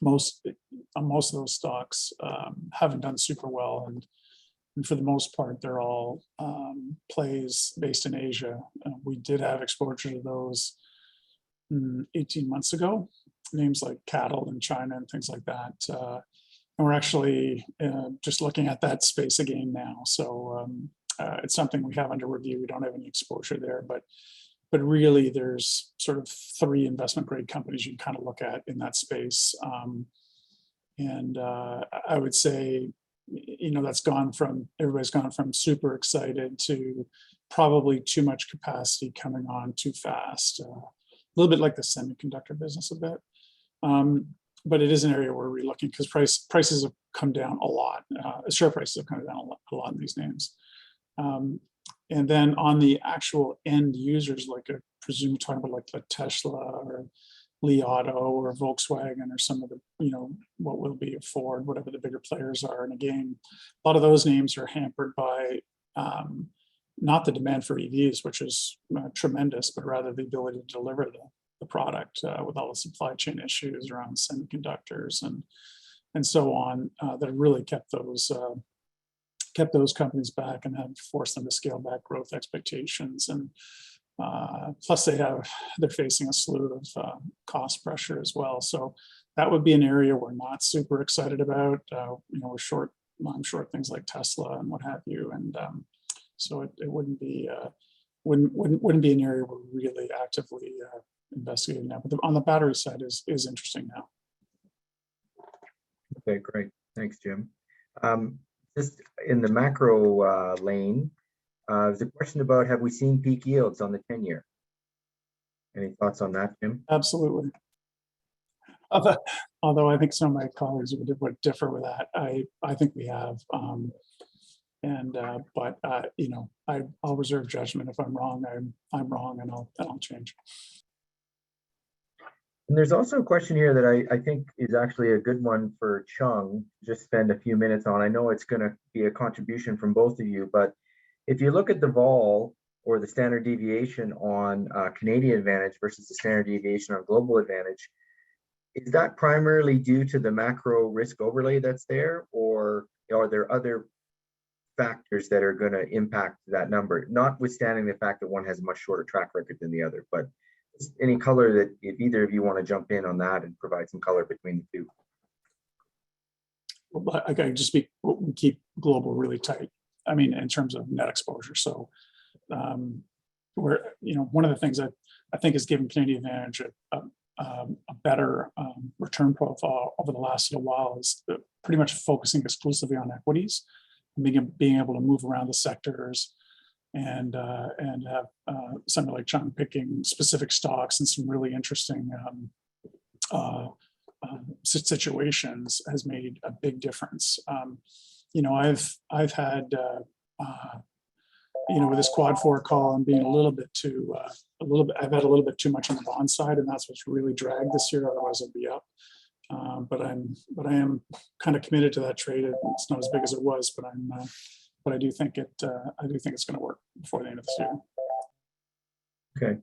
most of those stocks haven't done super well, and for the most part, they're all plays based in Asia. We did have exposure to those 18 months ago, names like cattle in China and things like that. And we're actually just looking at that space again now. So it's something we have under review. We don't have any exposure there, but really there's sort of 3 investment grade companies you can kind of look at in that space. And I would say, that's everybody's gone from super excited to probably too much capacity coming on too fast. A little bit like the semiconductor business a bit. But it is an area where we're looking because prices have come down a lot. Share prices have come down a lot in these names. And then on the actual end users, like I presume you're talking about like the Tesla or Li Auto or Volkswagen or some of the, what will be a Ford, whatever the bigger players are. And again, a lot of those names are hampered by not the demand for EVs, which is tremendous, but rather the ability to deliver the product with all the supply chain issues around semiconductors and so on that really kept those companies back and have forced them to scale back growth expectations. And plus they're facing a slew of cost pressure as well. So that would be an area we're not super excited about. We're short, I'm short things like Tesla and what have you. And so it wouldn't be an area we're really actively investigating now. But on the battery side is interesting now. Okay, great. Thanks, Jim. Just in the macro lane, there's a question about, have we seen peak yields on the 10-year? Any thoughts on that, Jim? Absolutely. Although I think some of my colleagues would differ with that. I think we have. But I'll reserve judgment. If I'm wrong, I'm wrong, and I'll change. And there's also a question here that I think is actually a good one for Chung. Just spend a few minutes on. I know it's going to be a contribution from both of you, but if you look at the vol or the standard deviation on Canadian Advantage versus the standard deviation on Global Advantage, is that primarily due to the macro risk overlay that's there, or are there other factors that are going to impact that number, notwithstanding the fact that one has a much shorter track record than the other? But any color that, if either of you want to jump in on that and provide some color between the two. Well, I can just we keep global really tight. I mean, in terms of net exposure. So we're, one of the things that I think has given Canadian Advantage a better return profile over the last little while is pretty much focusing exclusively on equities, and being able to move around the sectors and have something like Chung picking specific stocks and some really interesting situations has made a big difference. I've had with this quad 4 call and being I've had a little bit too much on the bond side, and that's what's really dragged this year. Otherwise, I'd be up. But I am kind of committed to that trade. It's not as big as it was, but I do think it's going to work before the end of this year. Okay.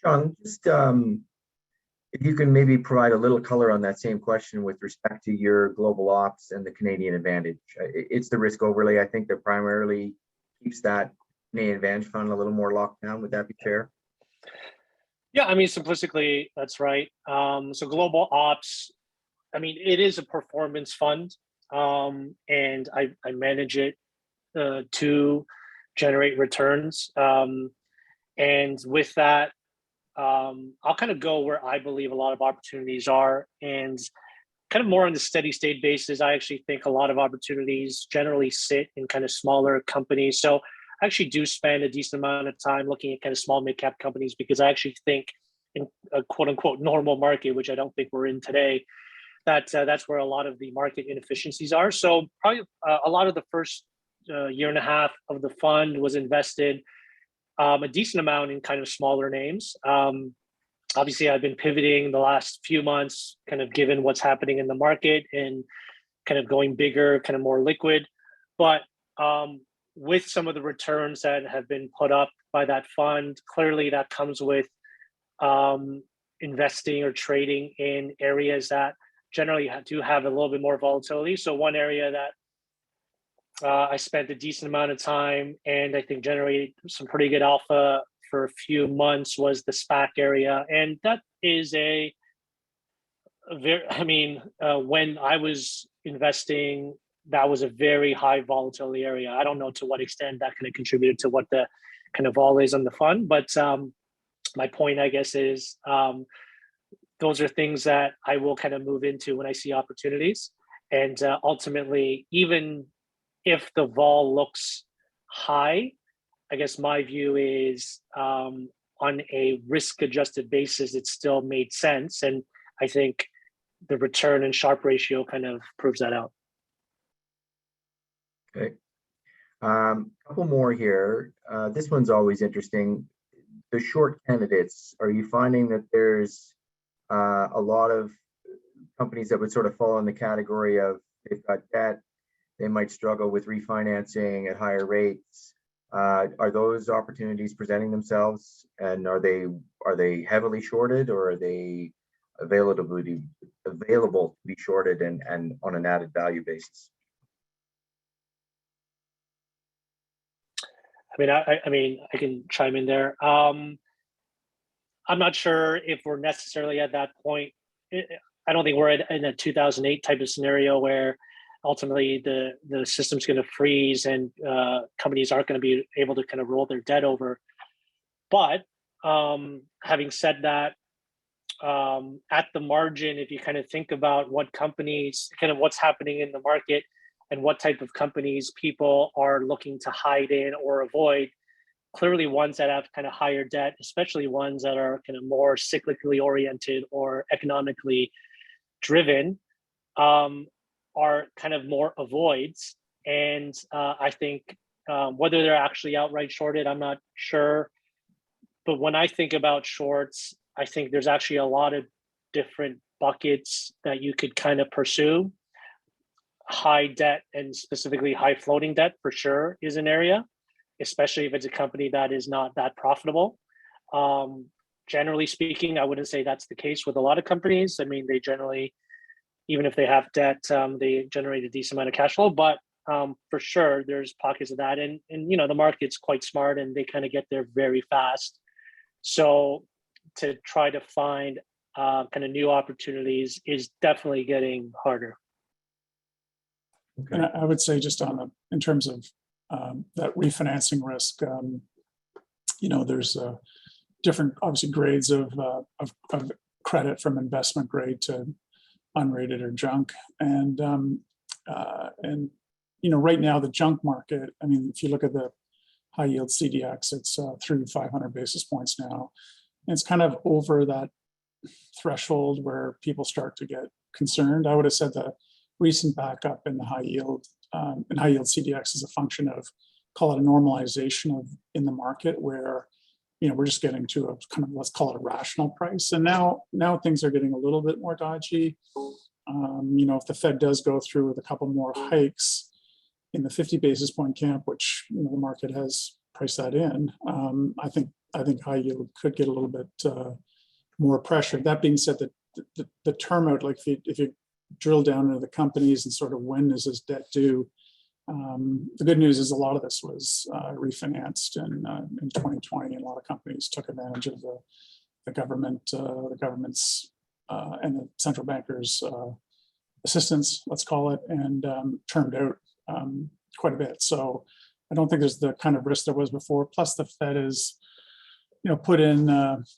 Chung, just if you can maybe provide a little color on that same question with respect to your global ops and the Canadian advantage. It's the risk overlay, I think, that primarily keeps that Canadian advantage fund a little more locked down. Would that be fair? Yeah, I mean, simplistically, that's right. So global ops, I mean, it is a performance fund, and I manage it to generate returns. And with that, I'll kind of go where I believe a lot of opportunities are, and kind of more on the steady state basis. I actually think a lot of opportunities generally sit in kind of smaller companies. So I actually do spend a decent amount of time looking at kind of small mid cap companies, because I actually think in a quote unquote normal market, which I don't think we're in today, that's where a lot of the market inefficiencies are. So probably a lot of the first year and a half of the fund was invested a decent amount in kind of smaller names. Obviously, I've been pivoting the last few months, kind of given what's happening in the market and kind of going bigger, kind of more liquid. But with some of the returns that have been put up by that fund, clearly that comes with investing or trading in areas that generally do have a little bit more volatility. So one area that I spent a decent amount of time and I think generated some pretty good alpha for a few months was the SPAC area. And that is a very, I mean, when I was investing, that was a very high volatility area. I don't know to what extent that kind of contributed to what the kind of vol is on the fund. But my point, I guess, is those are things that I will kind of move into when I see opportunities. And ultimately, even if the vol looks high, I guess my view is on a risk-adjusted basis, it still made sense. And I think the return and Sharpe ratio kind of proves that out. Okay. Couple more here. This one's always interesting. The short candidates, are you finding that there's a lot of companies that would sort of fall in the category of they've got debt, they might struggle with refinancing at higher rates? Are those opportunities presenting themselves, and are they heavily shorted, or are they available to be shorted and on an added value basis? I mean, I can chime in there. I'm not sure if we're necessarily at that point. I don't think we're in a 2008 type of scenario where ultimately the system's going to freeze and companies aren't going to be able to kind of roll their debt over. But having said that, at the margin, if you kind of think about what companies, kind of what's happening in the market and what type of companies people are looking to hide in or avoid, clearly ones that have kind of higher debt, especially ones that are kind of more cyclically oriented or economically driven, are kind of more avoids. And I think whether they're actually outright shorted, I'm not sure. But when I think about shorts, I think there's actually a lot of different buckets that you could kind of pursue. High debt and specifically high floating debt for sure is an area, especially if it's a company that is not that profitable. Generally speaking, I wouldn't say that's the case with a lot of companies. I mean, they generally, even if they have debt, they generate a decent amount of cash flow. But for sure, there's pockets of that. And you know, the market's quite smart and they kind of get there very fast. So to try to find kind of new opportunities is definitely getting harder. Okay. And I would say just in terms of that refinancing risk, you know, there's different obviously grades of credit from investment grade to unrated or junk, and you know, right now the junk market, I mean, if you look at the high yield CDX, it's through 500 basis points now. And it's kind of over that threshold where people start to get concerned. I would have said the recent backup in the high yield CDX is a function of, call it a normalization of in the market where, you know, we're just getting to a kind of, let's call it a rational price. And now things are getting a little bit more dodgy. You know, if the Fed does go through with a couple more hikes in the 50 basis point camp, which, you know, the market has price that in. I think high yield could get a little bit more pressure. That being said, the term out, like if you drill down into the companies and sort of when is this debt due, the good news is a lot of this was refinanced in 2020, and a lot of companies took advantage of the government's and the central bankers' assistance, let's call it, and termed out quite a bit. So I don't think there's the kind of risk there was before. Plus, the Fed is, put in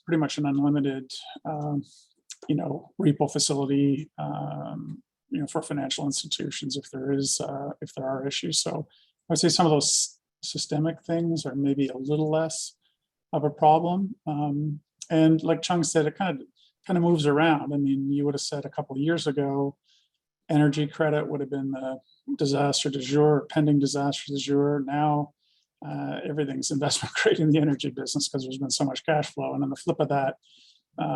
pretty much an unlimited, repo facility, for financial institutions if there are issues. So I would say some of those systemic things are maybe a little less of a problem. And like Chung said, it kind of moves around. I mean, you would have said a couple of years ago, energy credit would have been the disaster du jour, pending disaster du jour. Now everything's investment grade in the energy business because there's been so much cash flow. And on the flip of that,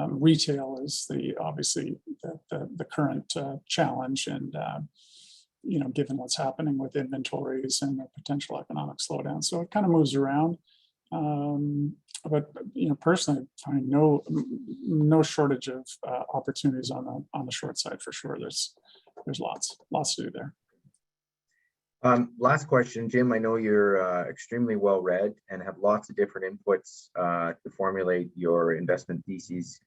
retail is obviously the current challenge, and given what's happening with inventories and the potential economic slowdown, so it kind of moves around. But personally, I find no shortage of opportunities on the short side for sure. There's lots to do there. Last question, Jim. I know you're extremely well read and have lots of different inputs to formulate your investment theses.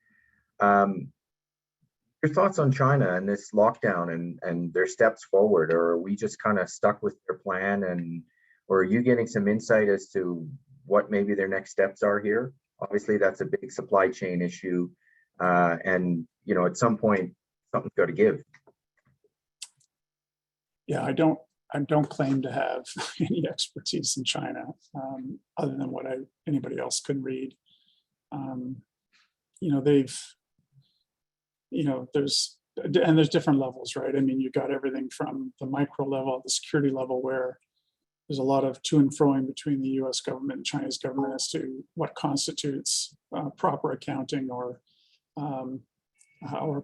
Your thoughts on China and this lockdown and their steps forward, or are we just kind of stuck with their plan, or are you getting some insight as to what maybe their next steps are here? Obviously, that's a big supply chain issue, and at some point, something's got to give. Yeah, I don't claim to have any expertise in China, other than what anybody else can read. There's different levels, right? I mean, you got everything from the micro level, the security level, where there's a lot of to and froing between the U.S. government and Chinese government as to what constitutes proper accounting or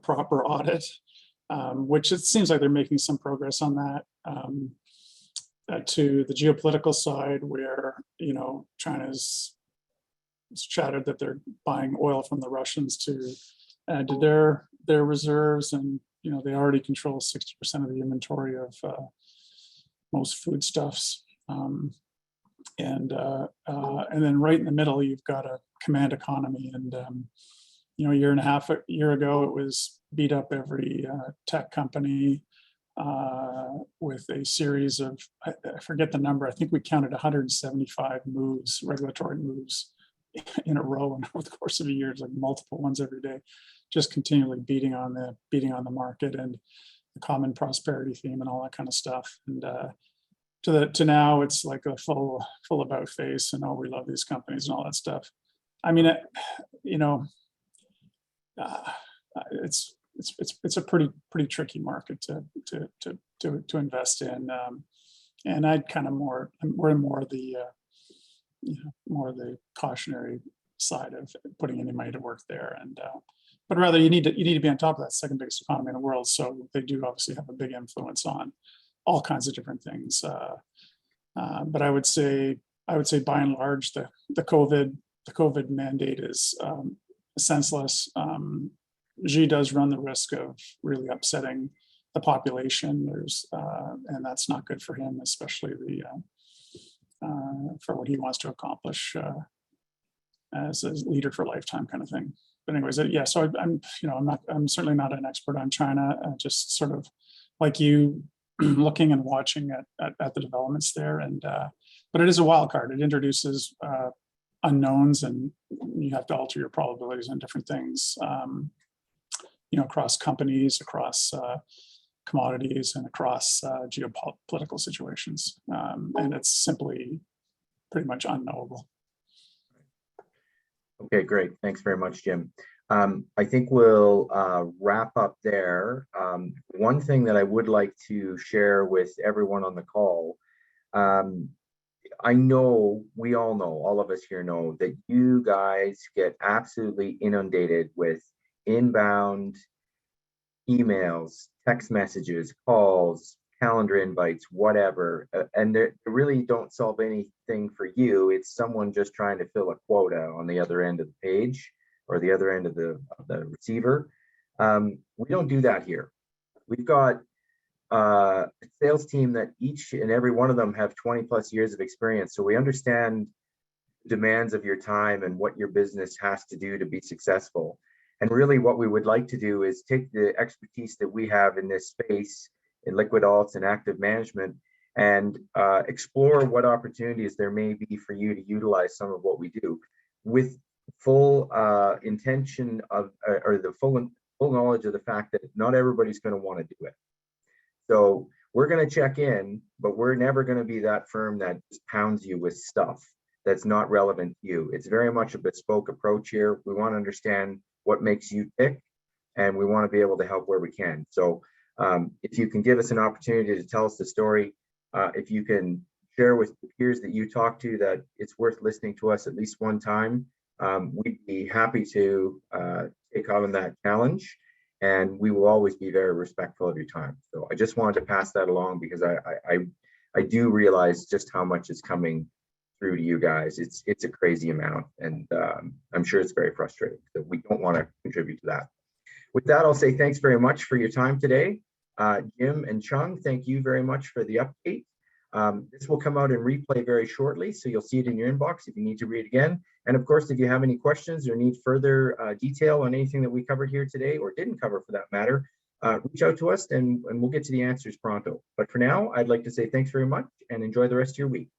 proper audit, which it seems like they're making some progress on that. To the geopolitical side, where China's chattered that they're buying oil from the Russians to add to their reserves, and they already control 60% of the inventory of most foodstuffs. And then right in the middle, you've got a command economy, and a year ago, it was beat up every tech company with a series of, I forget the number, I think we counted 175 moves, regulatory moves in a row, and over the course of a year, like multiple ones every day, just continually beating on the market and the common prosperity theme and all that kind of stuff. And to now, it's like a full about face, and we love these companies and all that stuff. I mean, it's a pretty tricky market to invest in, and I'd kind of we're more the cautionary side of putting any money to work there, and but rather you need to be on top of that second biggest economy in the world, so they do obviously have a big influence on all kinds of different things. But I would say by and large the COVID mandate is senseless. Xi does run the risk of really upsetting the population. And that's not good for him, especially for what he wants to accomplish as a leader for a lifetime kind of thing. But anyways, yeah. So I'm certainly not an expert on China. Just sort of like you, looking and watching at the developments there. And but it is a wild card. It introduces unknowns, and you have to alter your probabilities on different things. Across companies, across commodities, and across geopolitical situations. And it's simply pretty much unknowable. Okay, great. Thanks very much, Jim. I think we'll wrap up there. One thing that I would like to share with everyone on the call, I know, we all know, all of us here know that you guys get absolutely inundated with inbound emails, text messages, calls, calendar invites, whatever, and they really don't solve anything for you. It's someone just trying to fill a quota on the other end of the page or the other end of the receiver. We don't do that here. We've got a sales team that each and every one of them have 20 plus years of experience. So we understand the demands of your time and what your business has to do to be successful. And really what we would like to do is take the expertise that we have in this space in liquid alts and active management and explore what opportunities there may be for you to utilize some of what we do with full intention of, or the full knowledge of the fact that not everybody's going to want to do it. So we're going to check in, but we're never going to be that firm that just pounds you with stuff that's not relevant to you. It's very much a bespoke approach here. We want to understand what makes you tick, and we want to be able to help where we can. So if you can give us an opportunity to tell us the story, if you can share with the peers that you talk to that it's worth listening to us at least one time, we'd be happy to take on that challenge, and we will always be very respectful of your time. So I just wanted to pass that along because I do realize just how much is coming through to you guys. It's a crazy amount, and I'm sure it's very frustrating. So we don't want to contribute to that. With that, I'll say thanks very much for your time today. Jim and Chung, thank you very much for the update. This will come out in replay very shortly, so you'll see it in your inbox if you need to read again. And of course, if you have any questions or need further detail on anything that we covered here today or didn't cover for that matter, reach out to us and we'll get to the answers pronto. But for now, I'd like to say thanks very much and enjoy the rest of your week.